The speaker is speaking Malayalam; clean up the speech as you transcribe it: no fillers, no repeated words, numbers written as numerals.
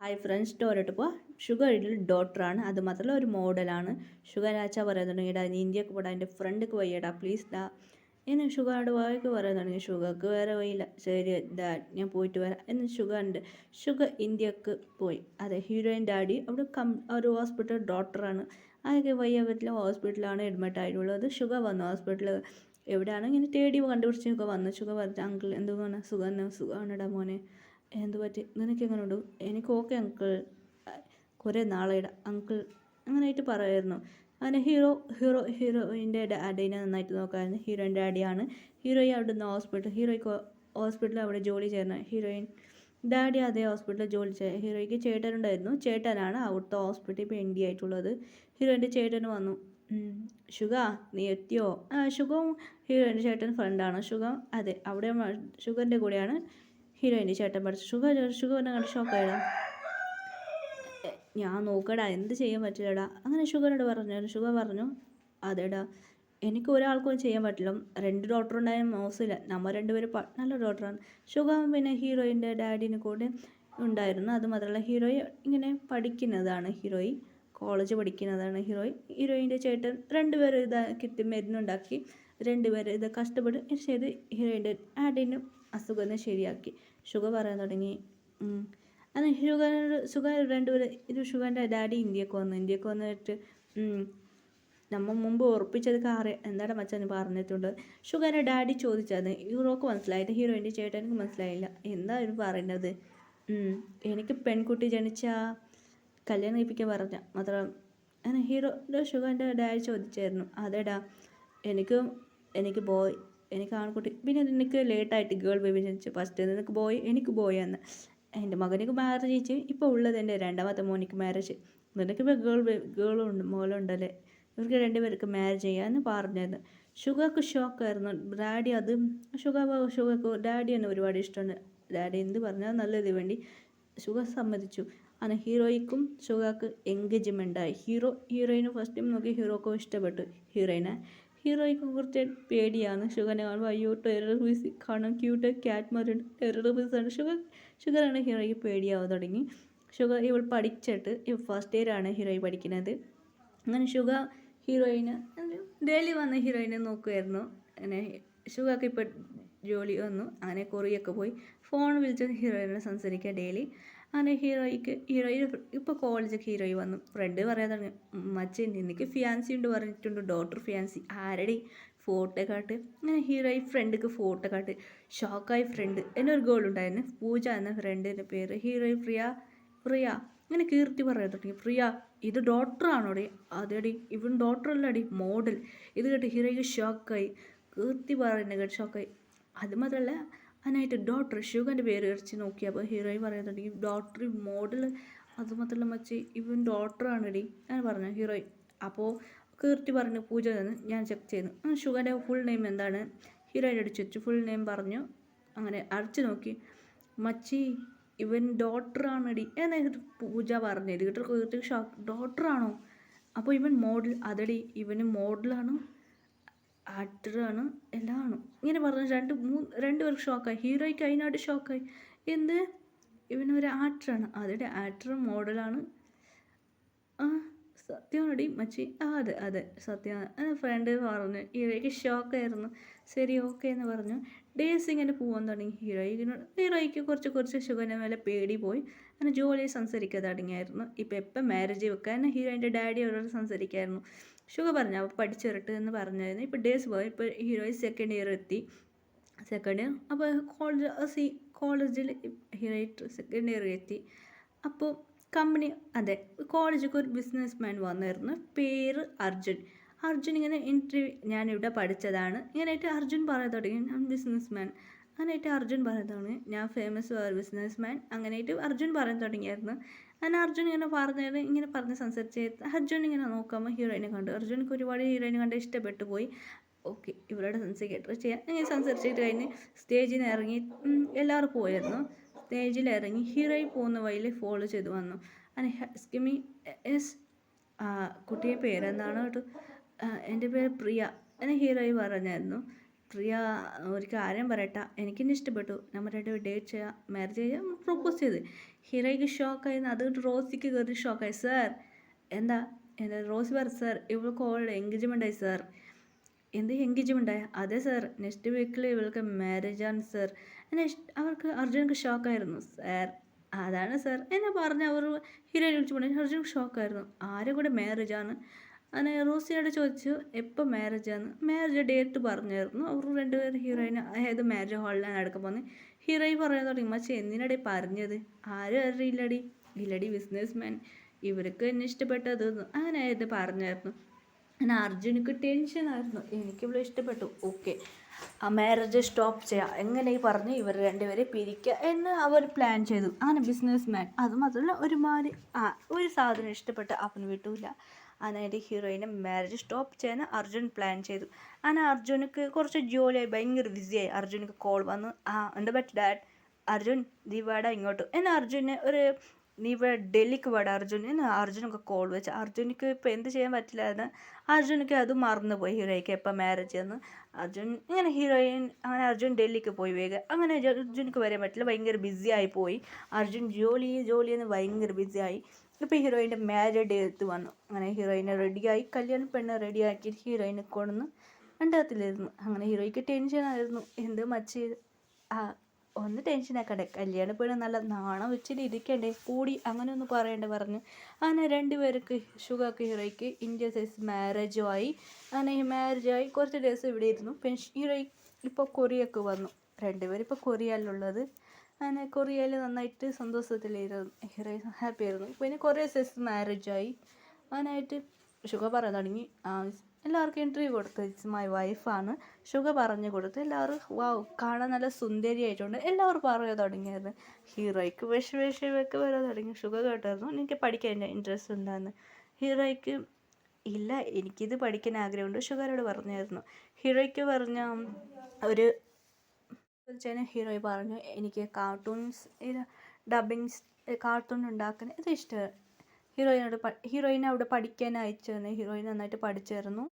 ഹായ് ഫ്രണ്ട്സ് സ്റ്റോറിട്ട് ഷുഗറിൽ ഡോക്ടറാണ് അത് മാത്രമല്ല ഒരു മോഡലാണ് ഷുഗർ ആച്ചാ പറയുന്നുണ്ടെങ്കിൽ ഇടാ നീ ഇന്ത്യക്ക് പോടാ എൻ്റെ ഫ്രണ്ടിക്ക് വയ്യടാ പ്ലീസ് ഡാ എന്ന് ഷുഗറുടെ വായിക്ക് പറയുന്നുണ്ടെങ്കിൽ ഷുഗർക്ക് വേറെ വയ്യില്ല ശരി ഡാഡ് ഞാൻ പോയിട്ട് വരാം എന്ന് ഷുഗർ ഇന്ത്യക്ക് പോയി അതെ ഹീറോയിൻ ഡാഡി അവിടെ ഒരു ഹോസ്പിറ്റൽ ഡോക്ടറാണ് അതൊക്കെ വയ്യ പറ്റില്ല ഹോസ്പിറ്റലാണ് അഡ്മിറ്റ് ആയിട്ടുള്ളത് ഷുഗർ വന്നു ഹോസ്പിറ്റലിൽ എവിടെയാണ് ഇങ്ങനെ തേടി കണ്ടുപിടിച്ച് ഷുഗർ വന്നു ഷുഗർ പറഞ്ഞു അങ്കിൾ എന്തുകൊണ്ട് സുഖമാണിടാ മോനെ എന്ത് പറ്റി നിനക്ക് എങ്ങനെ ഉണ്ട് എനിക്ക് ഓക്കെ അങ്കിൾ കുറേ നാളെയുടെ അങ്കിൾ അങ്ങനെയായിട്ട് പറയുമായിരുന്നു അങ്ങനെ ഹീറോയിൻ്റെ ഡാഡീനെ നന്നായിട്ട് നോക്കാമായിരുന്നു ഹീറോയിൻ ഡാഡിയാണ് ഹീറോയി അവിടുന്ന് ഹോസ്പിറ്റലിൽ അവിടെ ജോലി ചെയ്യുന്ന ഹീറോയിൻ ഡാഡി അതേ ഹോസ്പിറ്റലിൽ ജോലി ചെയ്യുക ഹീറോയ്ക്ക് ചേട്ടനുണ്ടായിരുന്നു ചേട്ടനാണ് അവിടുത്തെ ഹോസ്പിറ്റലിൽ ഇപ്പോൾ എൻ ഡി ആയിട്ടുള്ളത് ഹീറോയിൻ്റെ ചേട്ടന് വന്നു ഷുഗ നീ എത്തിയോ ഷുഗവും ഹീറോയിൻ്റെ ചേട്ടൻ ഫ്രണ്ടാണ് അതെ അവിടെ ഷുഗറിൻ്റെ കൂടെയാണ് ഹീറോയിൻ്റെ ചേട്ടൻ പഠിച്ചു ഷുഗറിനെ കണ്ട് ഷോക്കായിടാ ഞാൻ നോക്കടാ എന്ത് ചെയ്യാൻ പറ്റില്ലടാ അങ്ങനെ ഷുഗർ പറഞ്ഞു അതെടാ എനിക്ക് ഒരാൾക്കും ചെയ്യാൻ പറ്റില്ല 2 ഡോക്ടർ ഉണ്ടായാലും മോശമില്ല നമ്മൾ രണ്ടുപേരും നല്ല ഡോക്ടറാണ് ഷുഗർ പിന്നെ ഹീറോയിൻ്റെ ഡാഡിനെ കൂടെ ഉണ്ടായിരുന്നു അത് മാത്രമല്ല ഹീറോയി ഇങ്ങനെ പഠിക്കുന്നതാണ് കോളേജ് പഠിക്കുന്നതാണ് ഹീറോയിൻ്റെ ചേട്ടൻ 2 പേരും ഇതാക്കി മരുന്നുണ്ടാക്കി 2 പേര് ഇത് കഷ്ടപ്പെട്ട് ചെയ്ത് ഹീറോയിൻ്റെ ഡാഡിന് അസുഖം ശരിയാക്കി ഷുഗർ പറയാൻ തുടങ്ങി അങ്ങനെ ഷുഗർ 2 പേര് ഷുഗറിൻ്റെ ഡാഡി ഇന്ത്യക്ക് വന്നിട്ട് നമ്മൾ മുമ്പ് ഉറപ്പിച്ചത് എന്താണ് മച്ചാൻ പറഞ്ഞിട്ടുണ്ട് ഷുഗറിൻ്റെ ഡാഡി ചോദിച്ചത് ഹീറോക്ക് മനസ്സിലായിട്ട് ഹീറോയിൻ്റെ ചേട്ടനക്ക് മനസ്സിലായില്ല എന്താ ഇത് പറയുന്നത് എനിക്ക് പെൺകുട്ടി ജനിച്ചാൽ കല്യാണം കഴിപ്പിക്കാൻ പറഞ്ഞ മാത്രം അങ്ങനെ ഷുഗറിൻ്റെ ഡാഡി ചോദിച്ചായിരുന്നു അതെടാ എനിക്ക് ബോയ് എനിക്ക് ആൺകുട്ടി പിന്നെ നിനക്ക് ലേറ്റായിട്ട് ഗേൾ ബേബി ജനിച്ചു ഫസ്റ്റ് നിനക്ക് എനിക്ക് ബോയ് എന്ന് എൻ്റെ മകനിക്ക് മാരേജ് ചെയ്യിച്ച് ഇപ്പോൾ ഉള്ളത് എൻ്റെ 2ാമത്തെ മോനിക്ക് മാരേജ് നിനക്കിപ്പോൾ ഗേളുണ്ട് മോളുണ്ടല്ലേ ഇവർക്ക് 2 പേർക്ക് മാരേജ് ചെയ്യാമെന്ന് പറഞ്ഞത് ഷുഗർക്ക് ഷോക്കായിരുന്നു ഡാഡി അത് ഷുഗർക്ക് ഡാഡി തന്നെ ഒരുപാട് ഇഷ്ടമാണ് ഡാഡി എന്ത് പറഞ്ഞാൽ നല്ലത് വേണ്ടി ഷുഗർ സമ്മതിച്ചു അങ്ങനെ ഹീറോയ്ക്കും ഷുഗർക്ക് എൻഗേജ്മെൻ്റായി ഹീറോയിന് ഫസ്റ്റ് ടൈം നോക്കി ഹീറോക്കും ഇഷ്ടപ്പെട്ടു ഹീറോയ്ക്ക് കുറച്ച് പേടിയാണ് ഷുഗറിനെ കാണുമ്പോൾ അയ്യോ ടെറർ പീസ് കാണാൻ ക്യൂട്ട് ക്യാറ്റ് മാറുണ്ട് ടെറർ പീസാണ് ഷുഗറാണ് ഹീറോയ്ക്ക് പേടിയാവാൻ തുടങ്ങി ഇവൾ പഠിച്ചിട്ട് ഫസ്റ്റ് ഇയറാണ് ഹീറോയി പഠിക്കുന്നത് അങ്ങനെ ഹീറോയിന് ഡെയിലി വന്ന് ഹീറോയിനെ നോക്കുമായിരുന്നു അങ്ങനെ ഷുഗർക്ക് ഇപ്പോൾ ജോലി വന്നു അങ്ങനെ കൊറിയൊക്കെ പോയി ഫോൺ വിളിച്ച് ഹീറോയിനോട് സംസാരിക്കുക ഡെയിലി അങ്ങനെ ഹീറോയി ഇപ്പോൾ കോളേജൊക്കെ ഹീറോയി വന്നു ഫ്രണ്ട് പറയാൻ തുടങ്ങി മച്ചേ നിനക്ക് ഫിയാൻസി ഉണ്ട് പറഞ്ഞിട്ടുണ്ട് ഡോക്ടർ ഫിയാൻസി ആരടി ഫോട്ടോ കാട്ട് അങ്ങനെ ഹീറോയി ഫ്രണ്ടിക്ക് ഫോട്ടോ കാട്ട് ഷോക്കായി ഫ്രണ്ട് എൻ്റെ ഒരു ഗേൾ ഉണ്ടായിരുന്നു പൂജ എന്ന ഫ്രണ്ടിൻ്റെ പേര് ഹീറോയി പ്രിയ അങ്ങനെ കീർത്തി പറയാൻ തുടങ്ങി പ്രിയ ഇത് ഡോക്ടറാണോടി അതെടി ഇവൻ ഡോക്ടറല്ലടി മോഡൽ ഇത് കേട്ട് ഹീറോയ്ക്ക് ഷോക്കായി കീർത്തി പറയുന്നത് കേട്ട് ഷോക്കായി അത് മാത്രമല്ല അതിനായിട്ട് ഡോക്ടർ ഷുഗറിൻ്റെ പേര് ഇറച്ചി നോക്കിയപ്പോൾ ഹീറോയി പറയാൻ തുടങ്ങി ഡോക്ടർ മോഡൽ അത് മാത്രമല്ല മച്ചി ഇവൻ ഡോക്ടറാണെടി ഞാൻ പറഞ്ഞു ഹീറോയി അപ്പോൾ കീർത്തി പറഞ്ഞു പൂജ തന്നെ ഞാൻ ചെക്ക് ചെയ്യുന്നു ഷുഗറിൻ്റെ ഫുൾ നെയിം എന്താണ് ഹീറോയിൻ്റെ അടിച്ചു വെച്ചു ഫുൾ നെയിം പറഞ്ഞു അങ്ങനെ അടിച്ചു നോക്കി മച്ചി ഇവൻ ഡോക്ടറാണെടി എന്നായിട്ട് പൂജ പറഞ്ഞത് കേട്ടോ കീർത്തി ഷോക്ക് ഡോക്ടറാണോ അപ്പോൾ ഇവൻ മോഡൽ അതടി ഇവന് മോഡലാണ് ആക്ടറാണ് എല്ലാം ആണ് ഇങ്ങനെ പറഞ്ഞ് 2 പേർക്ക് ഷോക്കായി ഹീറോയ്ക്ക് അതിനായിട്ട് ഷോക്കായി എന്ത് ഇവനൊരു ആക്ടറാണ് അതിൻ്റെ ആക്ടറും മോഡലാണ് സത്യമാണടി മച്ചി അതെ സത്യമാണ് ഫ്രണ്ട് പറഞ്ഞു ഹീറോയ്ക്ക് ഷോക്കായിരുന്നു ശരി ഓക്കെ എന്ന് പറഞ്ഞു ഡേയ്സ് ഇങ്ങനെ പോകാൻ തുടങ്ങി ഹീറോയ്ക്ക് കുറച്ച് ഷുഗറിൻ്റെ മേലെ പേടി പോയി അങ്ങനെ ജോലി സംസാരിക്കാൻ തുടങ്ങിയായിരുന്നു ഇപ്പം മാരേജ് വെക്കാൻ ഹീറോയിൻ്റെ ഡാഡി അവരോട് സംസാരിക്കായിരുന്നു ഷുഗർ പറഞ്ഞു അപ്പോൾ പഠിച്ചു വരട്ടെ എന്ന് പറഞ്ഞായിരുന്നു ഇപ്പോൾ ഡേയ്സ് പോയി ഇപ്പോൾ ഹീറോയി സെക്കൻഡ് ഇയർ അപ്പോൾ കോളേജിൽ ഹീറോയി സെക്കൻഡ് ഇയർ എത്തി അപ്പോൾ അതെ കോളേജിലേക്ക് ഒരു ബിസിനസ് മാൻ വന്നായിരുന്നു പേര് അർജുൻ ഇങ്ങനെ ഇൻ്റർവ്യൂ ഞാനിവിടെ പഠിച്ചതാണ് ഇങ്ങനെയായിട്ട് അർജുൻ പറയാൻ തുടങ്ങി ഞാൻ ബിസിനസ് മാൻ അങ്ങനെയായിട്ട് അർജുൻ പറയാൻ തുടങ്ങി ഞാൻ ഫേമസ് ബിസിനസ് മാൻ അങ്ങനെയായിട്ട് അർജുൻ പറയാൻ തുടങ്ങിയായിരുന്നു അങ്ങനെ അർജുൻ ഇങ്ങനെ പറഞ്ഞ് സംസാരിച്ച് അർജുൻ ഇങ്ങനെ നോക്കുമ്പോൾ ഹീറോയിനെ കണ്ടു അർജുനക്ക് ഒരുപാട് ഹീറോയിനെ കണ്ട് ഇഷ്ടപ്പെട്ടു പോയി ഓക്കെ ഇവരോട് സംസാരിക്കട്ടെ ചെയ്യാം ഇങ്ങനെ സംസാരിച്ചിട്ട് കഴിഞ്ഞ് സ്റ്റേജിൽ നിന്ന് ഇറങ്ങി എല്ലാവരും പോയിരുന്നു സ്റ്റേജിലിറങ്ങി ഹീറോയി പോകുന്ന വഴിയിൽ ഫോളോ ചെയ്ത് വന്നു അങ്ങനെ സ്കിമി കുട്ടിയുടെ പേരെന്താണ് കേട്ടോ എൻ്റെ പേര് പ്രിയ എന്നെ ഹീറോയി പറഞ്ഞായിരുന്നു പ്രിയ ഒരു കാര്യം പറയട്ടെ, എനിക്കെന്നെ ഇഷ്ടപ്പെട്ടു, നമ്മൾ രണ്ടുപേരും ഡേറ്റ് ചെയ്യാം, മാരേജ് ചെയ്യാം പ്രൊപ്പോസ് ചെയ്ത്. ഹീറോയ്ക്ക് ഷോക്കായി, അത് റോസിക്ക് കയറി ഷോക്കായി. സാർ എന്താ എന്താ റോസി പറ സാർ, ഇവൾക്ക് ഓൾറെഡി എൻഗേജ്മെൻ്റ് ആയി സാർ. എന്ത് എൻഗേജ്മെൻ്റ് ആയ? അതെ സാർ, നെക്സ്റ്റ് വീക്കിൽ ഇവൾക്ക് മാരേജ് ആണ് സാർ. എന്നെ അവർക്ക് അർജുനക്ക് ഷോക്കായിരുന്നു സാർ. അതാണ് സാർ എന്നെ പറഞ്ഞ അവർ ഹീറോയിനെ വിളിച്ചു പറഞ്ഞു. അർജുനക്ക് ഷോക്കായിരുന്നു. ആരെ കൂടെ മാരേജ് ആണ്? അങ്ങനെ റോസിയോട് ചോദിച്ചു എപ്പോൾ മാരേജ് ആണ്. മാരേജ് ഡേറ്റ് പറഞ്ഞായിരുന്നു. അവർ രണ്ടുപേരും ഹീറോയിന് ഏത് മാരേജ് ഹാളിലാണ് നടക്കാൻ പോകുന്നത്. ഹീറോയിൻ പറയാൻ തുടങ്ങി, മച്ചി എന്തിനടി പറഞ്ഞത്? ആരും അറിയില്ലടി. ഇല്ലടി ബിസിനസ് മാൻ, ഇവർക്ക് എന്നെ ഇഷ്ടപ്പെട്ടത് അങ്ങനെ ഇത് പറഞ്ഞായിരുന്നു. അങ്ങനെ അർജുനക്ക് ടെൻഷനായിരുന്നു. എനിക്കിവിടെ ഇഷ്ടപ്പെട്ടു, ഓക്കെ ആ മാരേജ് സ്റ്റോപ്പ് ചെയ്യുക, എങ്ങനെ ഈ പറഞ്ഞ് ഇവർ രണ്ടുപേരെ പിരിക്കുക എന്ന് അവർ പ്ലാൻ ചെയ്തു. അങ്ങനെ ബിസിനസ് മാൻ അതുമാത്രമല്ല ഒരുമാതിരി ഒരു സാധനം ഇഷ്ടപ്പെട്ട് അവന് വിട്ടില്ല. അങ്ങനെ ഹീറോയിനെ മാരേജ് സ്റ്റോപ്പ് ചെയ്യാൻ അർജുൻ പ്ലാൻ ചെയ്തു. അങ്ങനെ അർജുനക്ക് കുറച്ച് ജോലിയായി, ഭയങ്കര ബിസിയായി. അർജുനക്ക് കോൾ വന്നു, ഉണ്ട് ബറ്റ് ഡാഡ് അർജുൻ നീ വേടാ ഇങ്ങോട്ട് എന്നെ അർജുനെ നീ ഇവിടെ ഡൽഹിക്ക് വേടാ അർജുൻ എന്ന് അർജുനൊക്കെ കോൾ വെച്ച്. അർജുനക്ക് ഇപ്പോൾ എന്ത് ചെയ്യാൻ പറ്റില്ലായിരുന്നു. അർജുനക്ക് അത് മറന്നുപോയി ഹീറോയ്ക്ക് എപ്പോൾ മാരേജ് എന്ന്. അർജുൻ ഇങ്ങനെ ഹീറോയിൻ അങ്ങനെ അർജുൻ ഡൽഹിക്ക് പോയി വേഗം. അങ്ങനെ അർജുനക്ക് വരാൻ പറ്റില്ല, ഭയങ്കര ബിസി ആയി പോയി. അർജുൻ ജോലിയെന്ന് ഭയങ്കര ബിസിയായി. ഇപ്പോൾ ഹീറോയിൻ്റെ മാരേജ് ഡേറ്റ് വന്നു. അങ്ങനെ ഹീറോയിനെ റെഡിയായി, കല്യാണ പെണ്ണ് റെഡിയാക്കി ഹീറോയിനെ കൊണ്ടുവന്ന് രണ്ടാത്തിലിരുന്നു. അങ്ങനെ ഹീറോയ്ക്ക് ടെൻഷനായിരുന്നു. എന്ത് മച്ചി ഒന്ന് ടെൻഷനാക്കണ്ടേ, കല്യാണ പെണ്ണ് നല്ല നാണം വെച്ചിട്ട് ഇരിക്കണ്ടേ, കൂടി അങ്ങനെ ഒന്ന് പറയണ്ടേ പറഞ്ഞു. അങ്ങനെ രണ്ടുപേർക്ക് ഷുഗർക്ക് ഹീറോയ്ക്ക് ഇന്ത്യ സൈസ് മാരേജും ആയി. അങ്ങനെ ഈ മാരേജായി കുറച്ച് ദിവസം ഇവിടെ ഇരുന്നു. പിന്നെ ഹീറോയ്ക്ക് ഇപ്പോൾ കൊറിയക്ക് വന്നു. രണ്ടുപേരും ഇപ്പോൾ കൊറിയയിലുള്ളത്. അങ്ങനെ കൊറിയയിൽ നന്നായിട്ട് സന്തോഷത്തിലായിരുന്നു. ഹീറോയിൻ ഹാപ്പി ആയിരുന്നു. പിന്നെ കുറേ സൈസ് മാരേജായി. അങ്ങനെയായിട്ട് ഷുഗർ പറയാൻ തുടങ്ങി. എല്ലാവർക്കും ഇൻ്റർവ്യൂ കൊടുത്തു. ഇറ്റ്സ് മൈ വൈഫാണ് ഷുഗർ പറഞ്ഞു കൊടുത്തു. എല്ലാവരും വാവ് കാണാൻ നല്ല സുന്ദരിയായിട്ടുണ്ട് എല്ലാവരും പറയാൻ തുടങ്ങിയായിരുന്നു. ഹീറോയ്ക്ക് വിഷമൊക്കെ വരാൻ തുടങ്ങി. ഷുഗർ കേട്ടായിരുന്നു എനിക്ക് പഠിക്കാൻ ഇൻട്രസ്റ്റ് ഉണ്ടായിരുന്നു. ഹീറോയ്ക്ക് ഇല്ല എനിക്കിത് പഠിക്കാൻ ആഗ്രഹമുണ്ട് ഷുഗറോട് പറഞ്ഞായിരുന്നു. ഹീറോയ്ക്ക് പറഞ്ഞ ഒരു ഹീറോയി പറഞ്ഞു എനിക്ക് കാർട്ടൂൺസ് ഡബിങ്സ് കാർട്ടൂൺ ഉണ്ടാക്കാൻ ഇത് ഇഷ്ടമാണ്. ഹീറോയിനെ അവിടെ പഠിക്കാൻ അയച്ചു തന്നെ. ഹീറോയിൻ നന്നായിട്ട് പഠിച്ചായിരുന്നു.